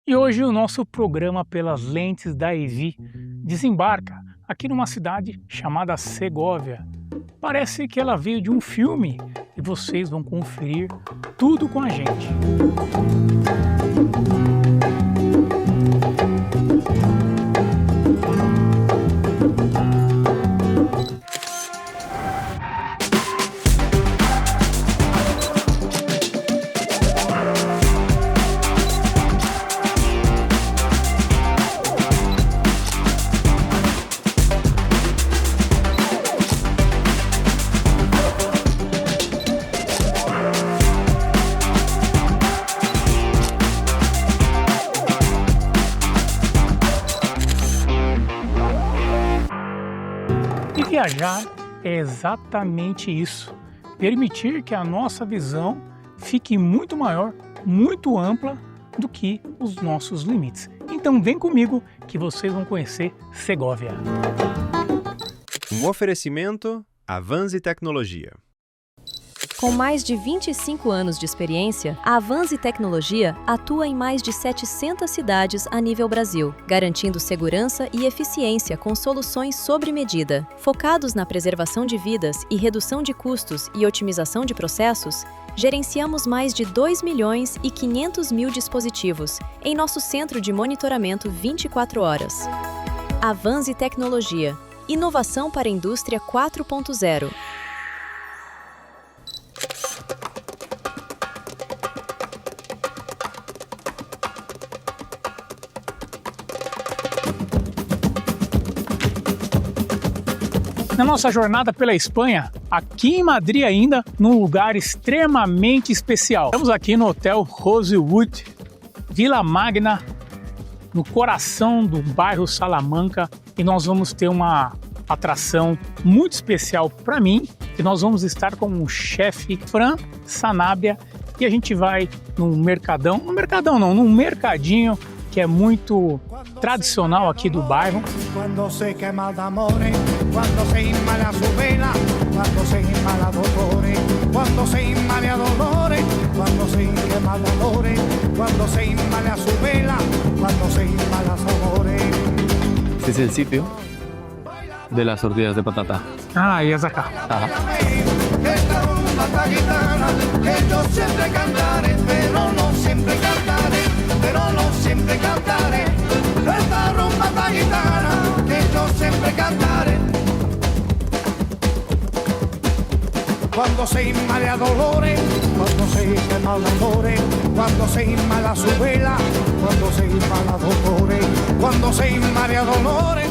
E hoje o nosso programa pelas lentes da EV desembarca aqui numa cidade chamada Segóvia. Parece que ela veio de um filme e vocês vão conferir tudo com a gente. E viajar é exatamente isso, permitir que a nossa visão fique muito maior, muito ampla do que os nossos limites. Então vem comigo que vocês vão conhecer Segóvia. Um oferecimento Avanzi Tecnologia. Com mais de 25 anos de experiência, a Avanzi Tecnologia atua em mais de 700 cidades a nível Brasil, garantindo segurança e eficiência com soluções sobre medida. Focados na preservação de vidas e redução de custos e otimização de processos, gerenciamos mais de 2.500.000 dispositivos em nosso centro de monitoramento 24 horas. Avanzi Tecnologia. Inovação para a indústria 4.0. Na nossa jornada pela Espanha, aqui em Madrid ainda, num lugar extremamente especial. Estamos aqui no Hotel Rosewood, Vila Magna, no coração do bairro Salamanca, e nós vamos ter uma atração muito especial para mim, que nós vamos estar com o chefe Fran Sanabria, e a gente vai num num mercadinho que é muito tradicional aqui do bairro. Quando se quema d'amore, quando se inmala su vela, quando se inmala dolore, quando se inmala dolore, quando se quema d'amore, quando se inmala su vela, quando se inmala su amore. Este es el sitio de las tortillas de patata. Ah, y es acá. Ajá. Esta rumba esta gitana, que yo siempre cantaré, pero no siempre cantaré, pero no siempre cantaré. Esta rumba esta gitana, que yo siempre cantaré. Cuando se inmala dolores, cuando se quema dolores, cuando se inmala su vela, cuando se inmala dolores, cuando se inmala dolores.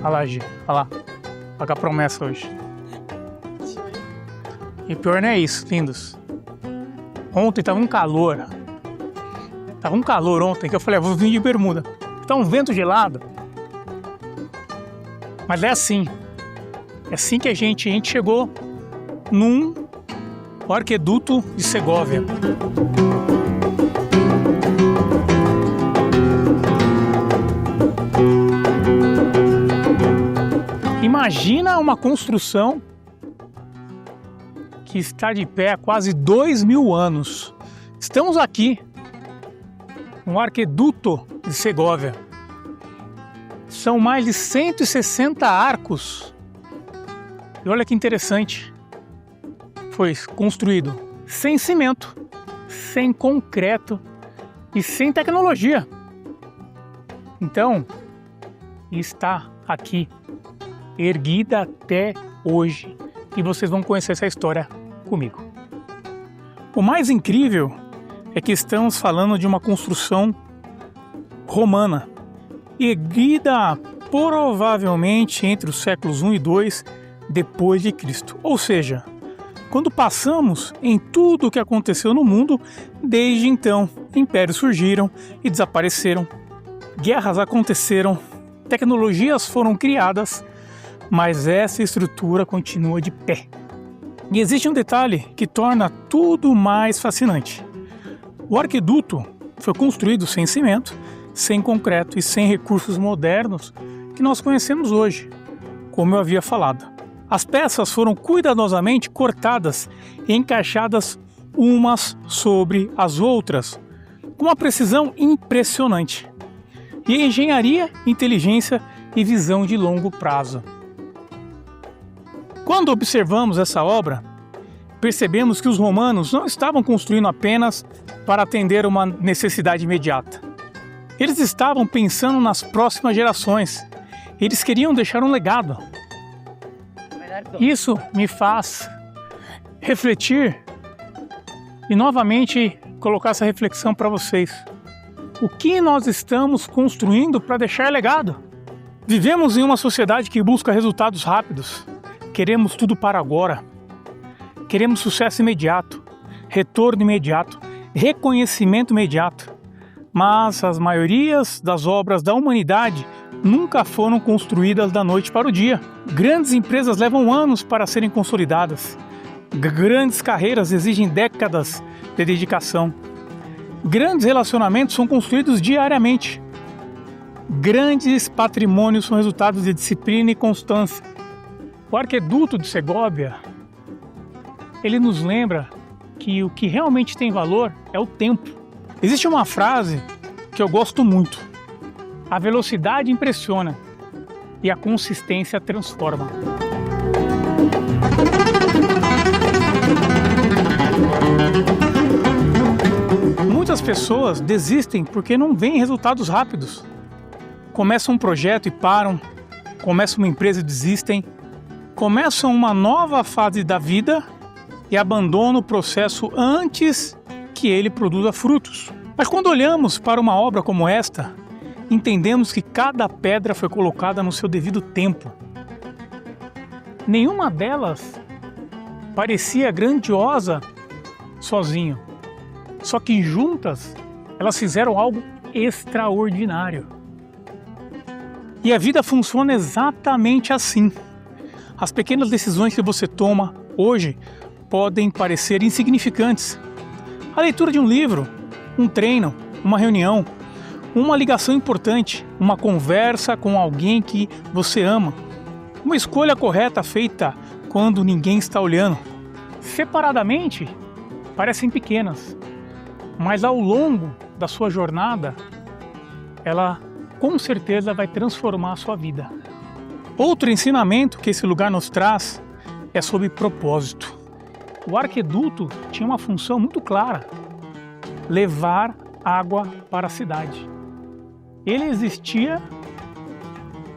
Olha lá, Gi, olha lá. Olha a promessa hoje. E pior não é isso, lindos. Ontem tava um calor. Tava um calor ontem que eu falei, vou vir de bermuda. Tá um vento gelado. Mas é assim. É assim que a gente chegou num arqueduto de Segóvia. Imagina uma construção que está de pé há quase 2.000 anos. Estamos aqui no Arqueduto de Segóvia. São mais de 160 arcos. E olha que interessante. Foi construído sem cimento, sem concreto e sem tecnologia. Então, está aqui erguida até hoje, e vocês vão conhecer essa história comigo. O mais incrível é que estamos falando de uma construção romana, erguida provavelmente entre os séculos 1 e 2 depois de Cristo. Ou seja, quando passamos em tudo o que aconteceu no mundo, desde então, impérios surgiram e desapareceram, guerras aconteceram, tecnologias foram criadas, mas essa estrutura continua de pé. E existe um detalhe que torna tudo mais fascinante. O arquiduto foi construído sem cimento, sem concreto e sem recursos modernos que nós conhecemos hoje, como eu havia falado. As peças foram cuidadosamente cortadas e encaixadas umas sobre as outras, com uma precisão impressionante. E engenharia, inteligência e visão de longo prazo. Quando observamos essa obra, percebemos que os romanos não estavam construindo apenas para atender uma necessidade imediata. Eles estavam pensando nas próximas gerações. Eles queriam deixar um legado. Isso me faz refletir e novamente colocar essa reflexão para vocês. O que nós estamos construindo para deixar legado? Vivemos em uma sociedade que busca resultados rápidos. Queremos tudo para agora. Queremos sucesso imediato, retorno imediato, reconhecimento imediato. Mas as maiorias das obras da humanidade nunca foram construídas da noite para o dia. Grandes empresas levam anos para serem consolidadas. Grandes carreiras exigem décadas de dedicação. Grandes relacionamentos são construídos diariamente. Grandes patrimônios são resultados de disciplina e constância. O Arquiduto de Segóvia, ele nos lembra que o que realmente tem valor é o tempo. Existe uma frase que eu gosto muito. A velocidade impressiona e a consistência transforma. Muitas pessoas desistem porque não veem resultados rápidos. Começam um projeto e param, começam uma empresa e desistem, começam uma nova fase da vida e abandonam o processo antes que ele produza frutos. Mas quando olhamos para uma obra como esta, entendemos que cada pedra foi colocada no seu devido tempo. Nenhuma delas parecia grandiosa sozinho. Só que juntas, elas fizeram algo extraordinário. E a vida funciona exatamente assim. As pequenas decisões que você toma hoje podem parecer insignificantes. A leitura de um livro, um treino, uma reunião, uma ligação importante, uma conversa com alguém que você ama, uma escolha correta feita quando ninguém está olhando. Separadamente, parecem pequenas, mas ao longo da sua jornada, ela com certeza vai transformar a sua vida. Outro ensinamento que esse lugar nos traz é sobre propósito. O arquiduto tinha uma função muito clara: levar água para a cidade. Ele existia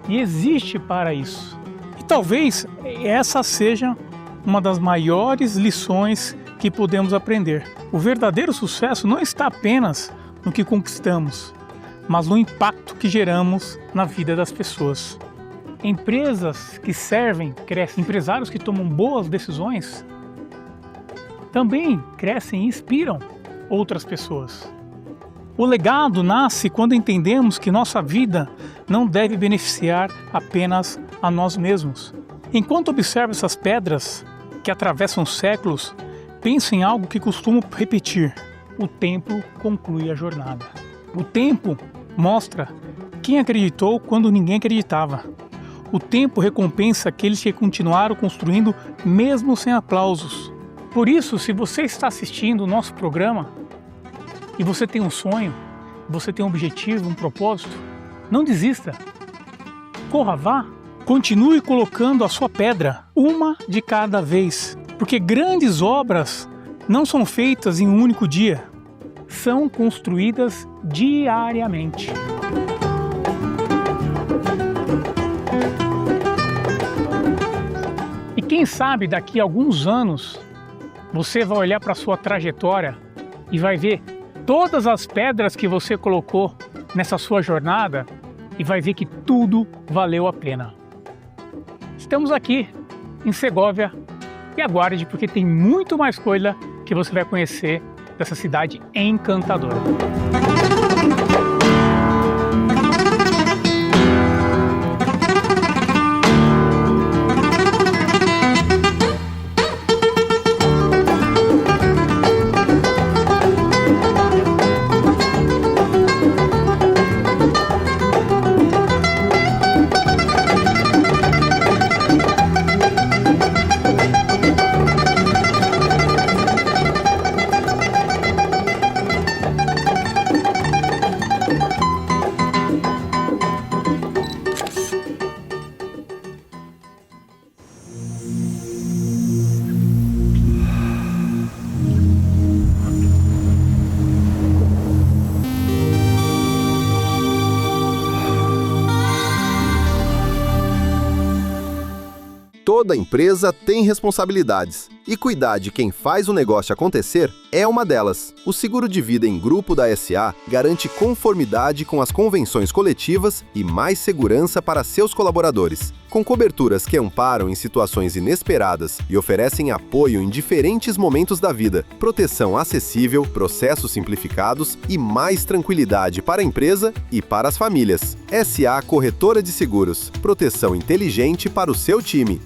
e existe para isso. E talvez essa seja uma das maiores lições que podemos aprender. O verdadeiro sucesso não está apenas no que conquistamos, mas no impacto que geramos na vida das pessoas. Empresas que servem, crescem. Empresários que tomam boas decisões também crescem e inspiram outras pessoas. O legado nasce quando entendemos que nossa vida não deve beneficiar apenas a nós mesmos. Enquanto observo essas pedras que atravessam séculos, penso em algo que costumo repetir: o tempo conclui a jornada. O tempo mostra quem acreditou quando ninguém acreditava. O tempo recompensa aqueles que continuaram construindo mesmo sem aplausos. Por isso, se você está assistindo o nosso programa e você tem um sonho, você tem um objetivo, um propósito, não desista. Corra, vá. Continue colocando a sua pedra, uma de cada vez. Porque grandes obras não são feitas em um único dia. São construídas diariamente. E quem sabe daqui a alguns anos você vai olhar para a sua trajetória e vai ver todas as pedras que você colocou nessa sua jornada e vai ver que tudo valeu a pena. Estamos aqui em Segóvia e aguarde, porque tem muito mais coisa que você vai conhecer dessa cidade encantadora. Toda empresa tem responsabilidades, e cuidar de quem faz o negócio acontecer é uma delas. O seguro de vida em grupo da SA garante conformidade com as convenções coletivas e mais segurança para seus colaboradores. Com coberturas que amparam em situações inesperadas e oferecem apoio em diferentes momentos da vida, proteção acessível, processos simplificados e mais tranquilidade para a empresa e para as famílias. SA Corretora de Seguros. Proteção inteligente para o seu time.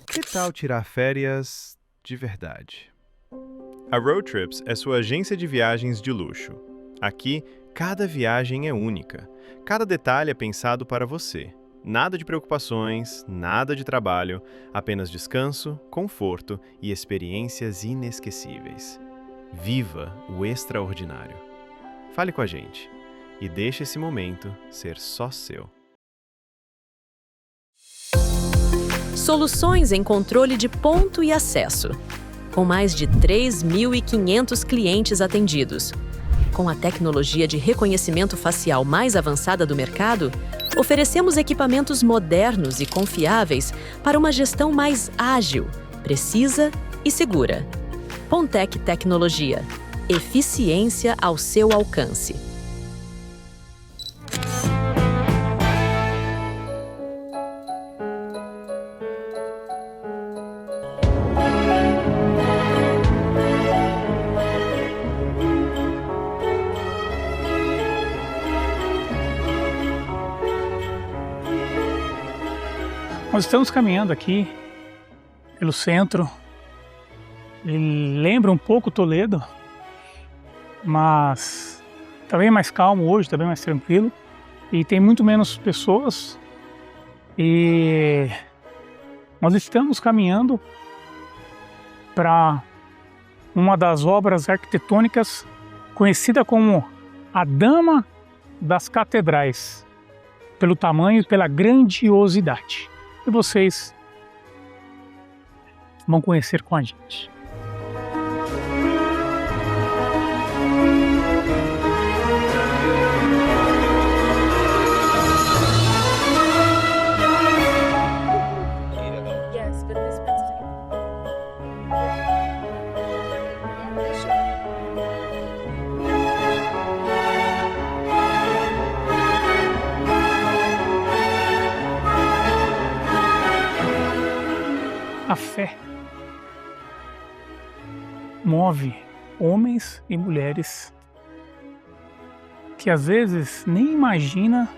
Que tal tirar férias de verdade? A Road Trips é sua agência de viagens de luxo. Aqui, cada viagem é única. Cada detalhe é pensado para você. Nada de preocupações, nada de trabalho, apenas descanso, conforto e experiências inesquecíveis. Viva o extraordinário. Fale com a gente e deixe esse momento ser só seu. Soluções em controle de ponto e acesso. Com mais de 3.500 clientes atendidos. Com a tecnologia de reconhecimento facial mais avançada do mercado, oferecemos equipamentos modernos e confiáveis para uma gestão mais ágil, precisa e segura. Pontec Tecnologia. Eficiência ao seu alcance. Nós estamos caminhando aqui pelo centro. Ele lembra um pouco Toledo, mas está bem mais calmo hoje, está bem mais tranquilo. E tem muito menos pessoas. E nós estamos caminhando para uma das obras arquitetônicas conhecida como a Dama das Catedrais, pelo tamanho e pela grandiosidade. E vocês vão conhecer com a gente. A fé move homens e mulheres que às vezes nem imagina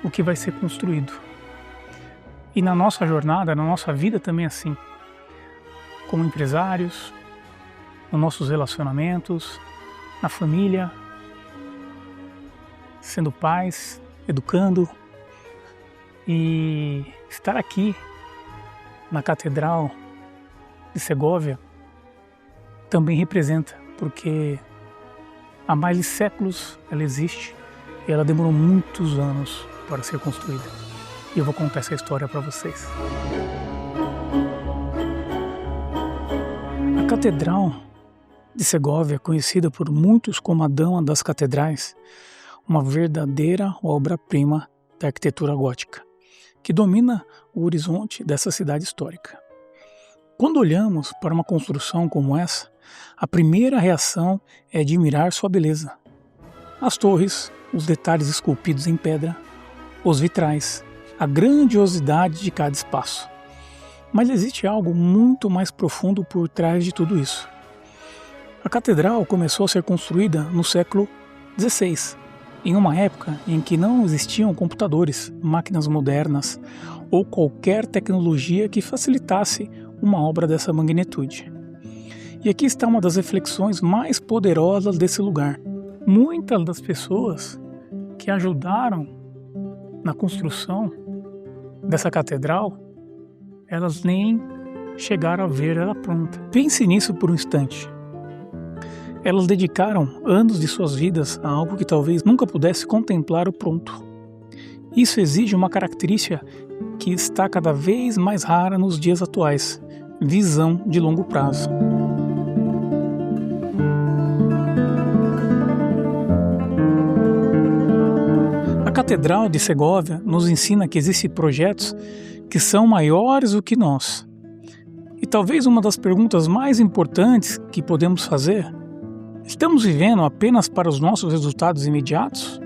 o que vai ser construído. E na nossa jornada, na nossa vida também é assim. Como empresários, nos nossos relacionamentos, na família, sendo pais, educando. E estar aqui na Catedral de Segóvia também representa, porque há mais de séculos ela existe e ela demorou muitos anos para ser construída. E eu vou contar essa história para vocês. A Catedral de Segóvia, conhecida por muitos como a Dama das Catedrais, uma verdadeira obra-prima da arquitetura gótica, que domina o horizonte dessa cidade histórica. Quando olhamos para uma construção como essa, a primeira reação é admirar sua beleza. As torres, os detalhes esculpidos em pedra, os vitrais, a grandiosidade de cada espaço. Mas existe algo muito mais profundo por trás de tudo isso. A catedral começou a ser construída no século XVI, em uma época em que não existiam computadores, máquinas modernas ou qualquer tecnologia que facilitasse uma obra dessa magnitude. E aqui está uma das reflexões mais poderosas desse lugar. Muitas das pessoas que ajudaram na construção dessa catedral, elas nem chegaram a ver ela pronta. Pense nisso por um instante. Elas dedicaram anos de suas vidas a algo que talvez nunca pudesse contemplar o pronto. Isso exige uma característica que está cada vez mais rara nos dias atuais: visão de longo prazo. A Catedral de Segóvia nos ensina que existem projetos que são maiores do que nós. E talvez uma das perguntas mais importantes que podemos fazer: estamos vivendo apenas para os nossos resultados imediatos?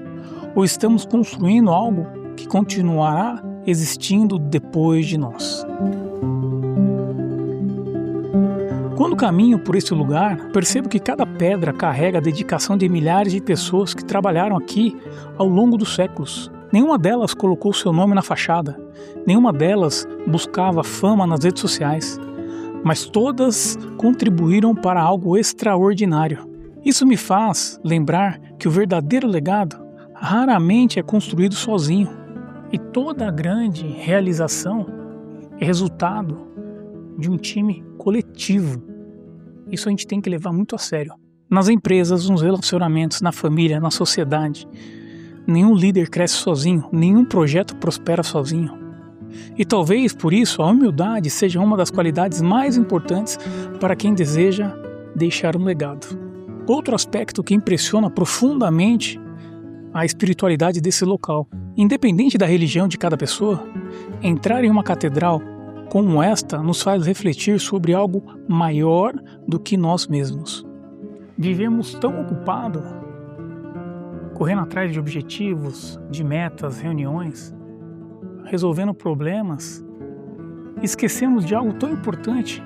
Ou estamos construindo algo que continuará existindo depois de nós? Quando caminho por esse lugar, percebo que cada pedra carrega a dedicação de milhares de pessoas que trabalharam aqui ao longo dos séculos. Nenhuma delas colocou seu nome na fachada, nenhuma delas buscava fama nas redes sociais, mas todas contribuíram para algo extraordinário. Isso me faz lembrar que o verdadeiro legado raramente é construído sozinho, e toda a grande realização é resultado de um time coletivo. Isso a gente tem que levar muito a sério. Nas empresas, nos relacionamentos, na família, na sociedade, nenhum líder cresce sozinho, nenhum projeto prospera sozinho. E talvez por isso a humildade seja uma das qualidades mais importantes para quem deseja deixar um legado. Outro aspecto que impressiona profundamente a espiritualidade desse local: independente da religião de cada pessoa, entrar em uma catedral como esta nos faz refletir sobre algo maior do que nós mesmos. Vivemos tão ocupados, correndo atrás de objetivos, de metas, reuniões, resolvendo problemas, esquecemos de algo tão importante,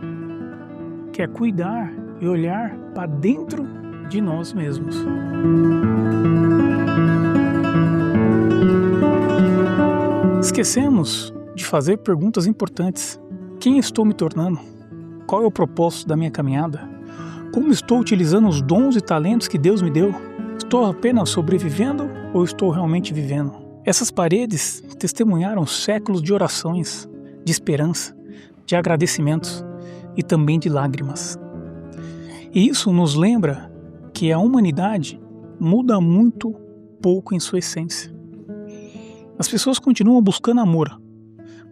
que é cuidar e olhar para dentro de nós mesmos. Esquecemos de fazer perguntas importantes. Quem estou me tornando? Qual é o propósito da minha caminhada? Como estou utilizando os dons e talentos que Deus me deu? Estou apenas sobrevivendo ou estou realmente vivendo? Essas paredes testemunharam séculos de orações, de esperança, de agradecimentos e também de lágrimas. E isso nos lembra que a humanidade muda muito pouco em sua essência. As pessoas continuam buscando amor,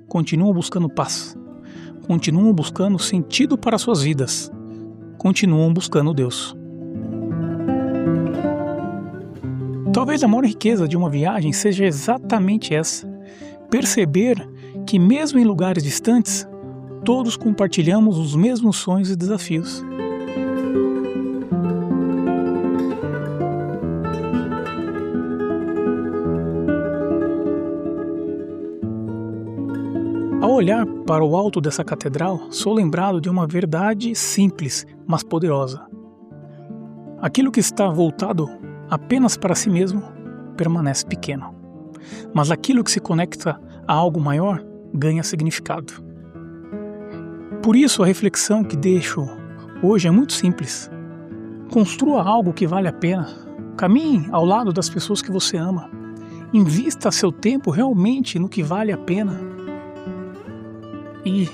continuam buscando paz, continuam buscando sentido para suas vidas, continuam buscando Deus. Talvez a maior riqueza de uma viagem seja exatamente essa: perceber que mesmo em lugares distantes, todos compartilhamos os mesmos sonhos e desafios. Ao olhar para o alto dessa catedral, sou lembrado de uma verdade simples, mas poderosa. Aquilo que está voltado apenas para si mesmo permanece pequeno, mas aquilo que se conecta a algo maior ganha significado. Por isso, a reflexão que deixo hoje é muito simples. Construa algo que vale a pena. Caminhe ao lado das pessoas que você ama. Invista seu tempo realmente no que vale a pena. E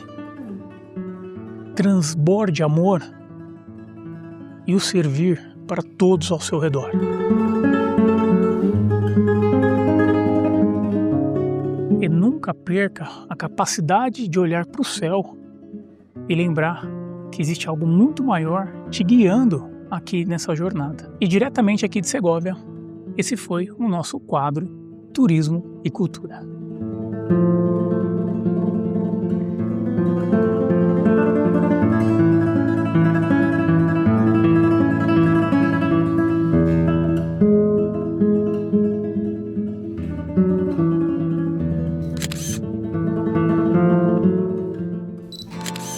transborde amor e o servir para todos ao seu redor. E nunca perca a capacidade de olhar para o céu e lembrar que existe algo muito maior te guiando aqui nessa jornada. E diretamente aqui de Segóvia, esse foi o nosso quadro Turismo e Cultura.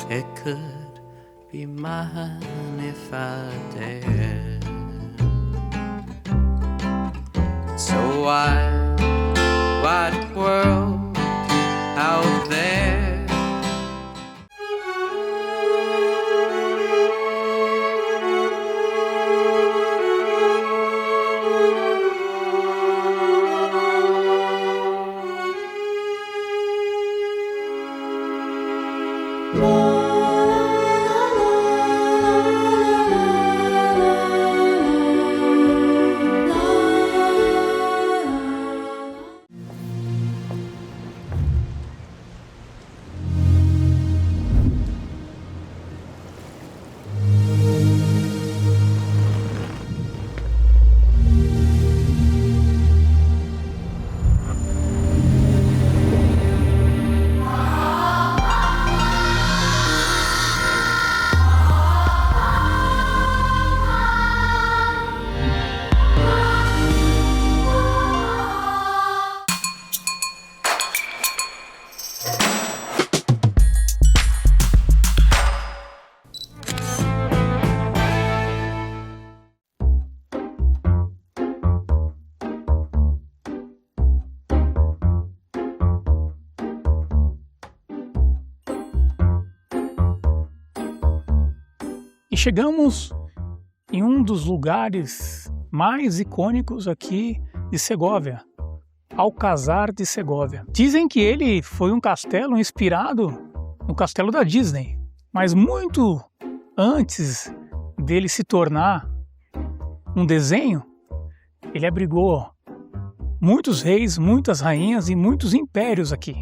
It could be mine if I dared. So wide world out there. E chegamos em um dos lugares mais icônicos aqui de Segóvia, Alcázar de Segóvia. Dizem que ele foi um castelo inspirado no castelo da Disney, mas muito antes dele se tornar um desenho, ele abrigou muitos reis, muitas rainhas e muitos impérios aqui.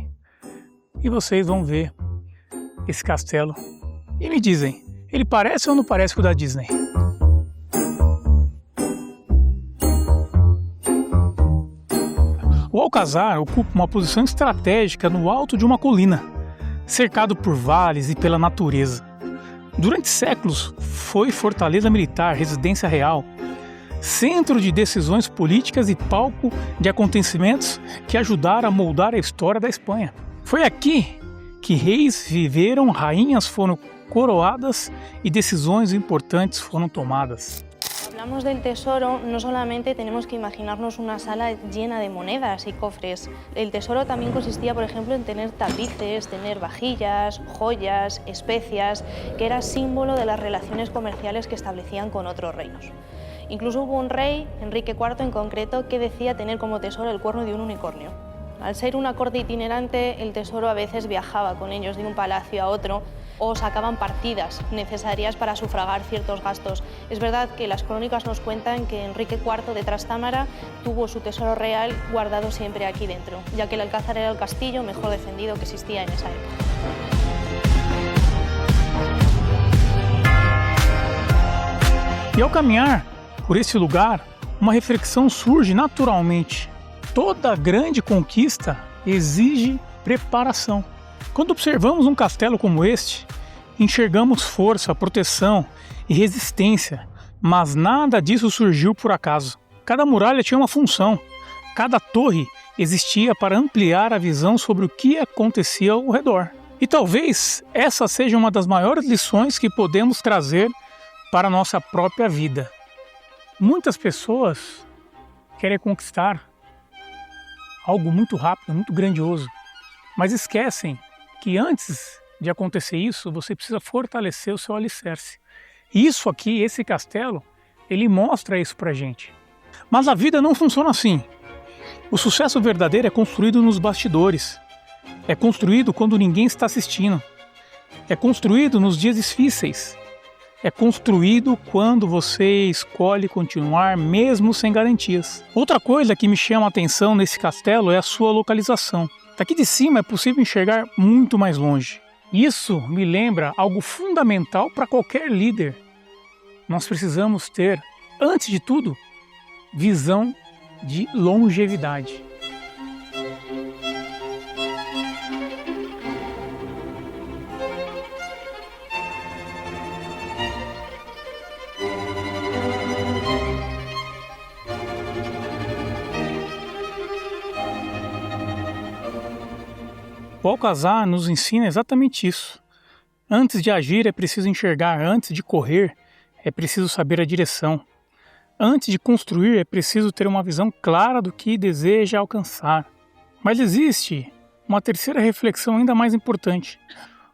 E vocês vão ver esse castelo e me dizem, ele parece ou não parece com o da Disney? O Alcázar ocupa uma posição estratégica no alto de uma colina, cercado por vales e pela natureza. Durante séculos foi fortaleza militar, residência real, centro de decisões políticas e palco de acontecimentos que ajudaram a moldar a história da Espanha. Foi aqui que reis viveram, rainhas foram coroadas y decisiones importantes fueron tomadas. Hablamos del tesoro, no solamente tenemos que imaginarnos una sala llena de monedas y cofres. El tesoro también consistía, por ejemplo, en tener tapices, tener vajillas, joyas, especias, que era símbolo de las relaciones comerciales que establecían con otros reinos. Incluso hubo un rey, Enrique IV en concreto, que decía tener como tesoro el cuerno de un unicornio. Al ser una corte itinerante, el tesoro a veces viajaba con ellos de un palacio a otro o sacaban partidas necesarias para sufragar ciertos gastos. Es verdad que las crónicas nos cuentan que Enrique IV de Trastámara tuvo su tesoro real guardado siempre aquí dentro, ya que el Alcázar era el castillo mejor defendido que existía en esa época. E ao caminhar por esse lugar, uma reflexão surge naturalmente. Toda grande conquista exige preparação. Quando observamos um castelo como este, enxergamos força, proteção e resistência, mas nada disso surgiu por acaso. Cada muralha tinha uma função, cada torre existia para ampliar a visão sobre o que acontecia ao redor. E talvez essa seja uma das maiores lições que podemos trazer para a nossa própria vida. Muitas pessoas querem conquistar algo muito rápido, muito grandioso, mas esquecem que antes de acontecer isso, você precisa fortalecer o seu alicerce. Isso aqui, esse castelo, ele mostra isso pra gente. Mas a vida não funciona assim. O sucesso verdadeiro é construído nos bastidores. É construído quando ninguém está assistindo. É construído nos dias difíceis. É construído quando você escolhe continuar mesmo sem garantias. Outra coisa que me chama a atenção nesse castelo é a sua localização. Daqui de cima é possível enxergar muito mais longe. Isso me lembra algo fundamental para qualquer líder. Nós precisamos ter, antes de tudo, visão de longevidade. O Alcázar nos ensina exatamente isso. Antes de agir é preciso enxergar, antes de correr é preciso saber a direção. Antes de construir é preciso ter uma visão clara do que deseja alcançar. Mas existe uma terceira reflexão ainda mais importante.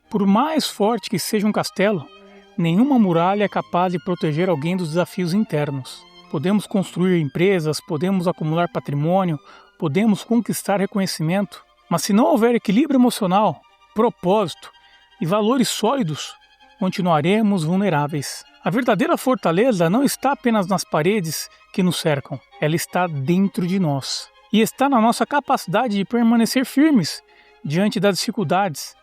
Por mais forte que seja um castelo, nenhuma muralha é capaz de proteger alguém dos desafios internos. Podemos construir empresas, podemos acumular patrimônio, podemos conquistar reconhecimento, mas se não houver equilíbrio emocional, propósito e valores sólidos, continuaremos vulneráveis. A verdadeira fortaleza não está apenas nas paredes que nos cercam, ela está dentro de nós. E está na nossa capacidade de permanecer firmes diante das dificuldades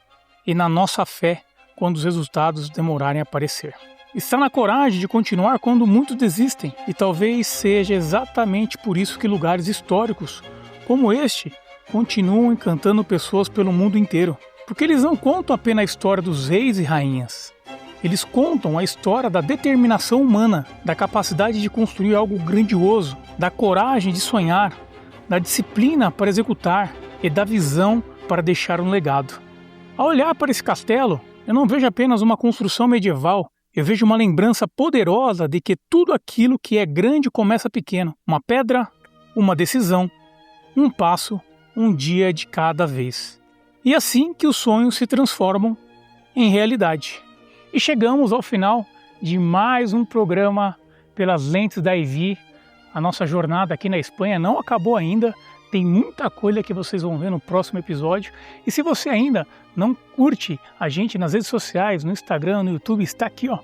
e na nossa fé quando os resultados demorarem a aparecer. Está na coragem de continuar quando muitos desistem, e talvez seja exatamente por isso que lugares históricos como este continuam encantando pessoas pelo mundo inteiro, porque eles não contam apenas a história dos reis e rainhas. Eles contam a história da determinação humana, da capacidade de construir algo grandioso, da coragem de sonhar, da disciplina para executar e da visão para deixar um legado. Ao olhar para esse castelo, eu não vejo apenas uma construção medieval, eu vejo uma lembrança poderosa de que tudo aquilo que é grande começa pequeno. Uma pedra, uma decisão, um passo, um dia de cada vez. E assim que os sonhos se transformam em realidade. E chegamos ao final de mais um programa pelas lentes da EV. A nossa jornada aqui na Espanha não acabou ainda, tem muita coisa que vocês vão ver no próximo episódio. E se você ainda não curte a gente nas redes sociais, no Instagram, no YouTube, está aqui ó,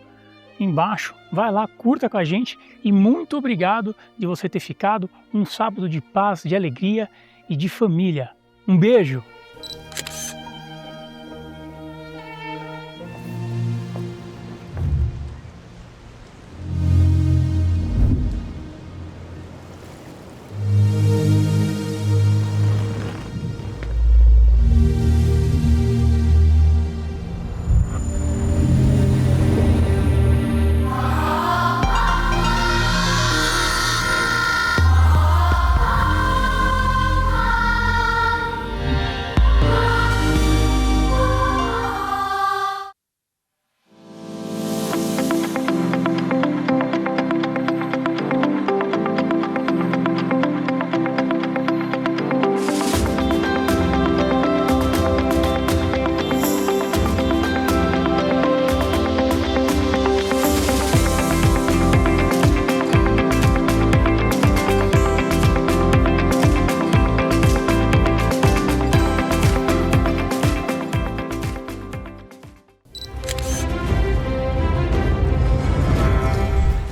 embaixo. Vai lá, curta com a gente e muito obrigado de você ter ficado. Um sábado de paz, de alegria e de família. Um beijo!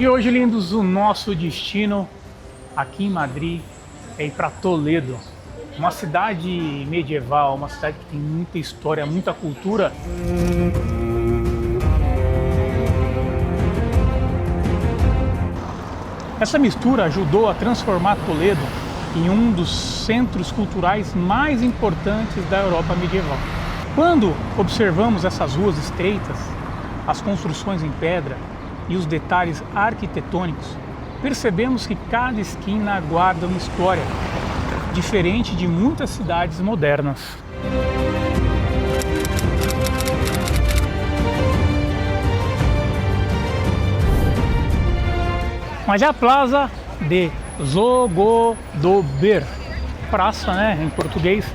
E hoje, lindos, o nosso destino aqui em Madrid é ir para Toledo, uma cidade medieval, uma cidade que tem muita história, muita cultura. Essa mistura ajudou a transformar Toledo em um dos centros culturais mais importantes da Europa medieval. Quando observamos essas ruas estreitas, as construções em pedra e os detalhes arquitetônicos, percebemos que cada esquina guarda uma história, diferente de muitas cidades modernas. Mas é a Plaza de Zogodober, praça, né, em português,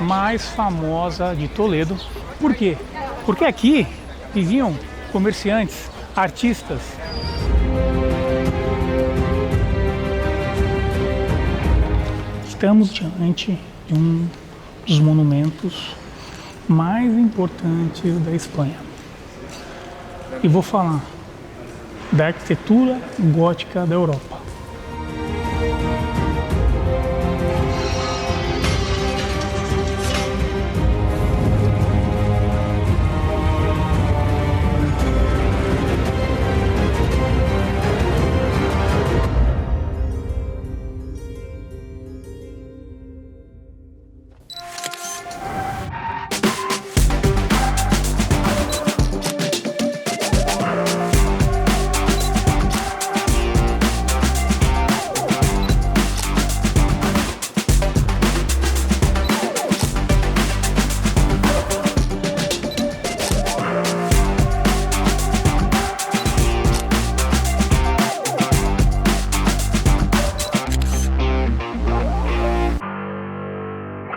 mais famosa de Toledo. Por quê? Porque aqui viviam comerciantes, artistas. Estamos diante de um dos monumentos mais importantes da Espanha. E vou falar da arquitetura gótica da Europa.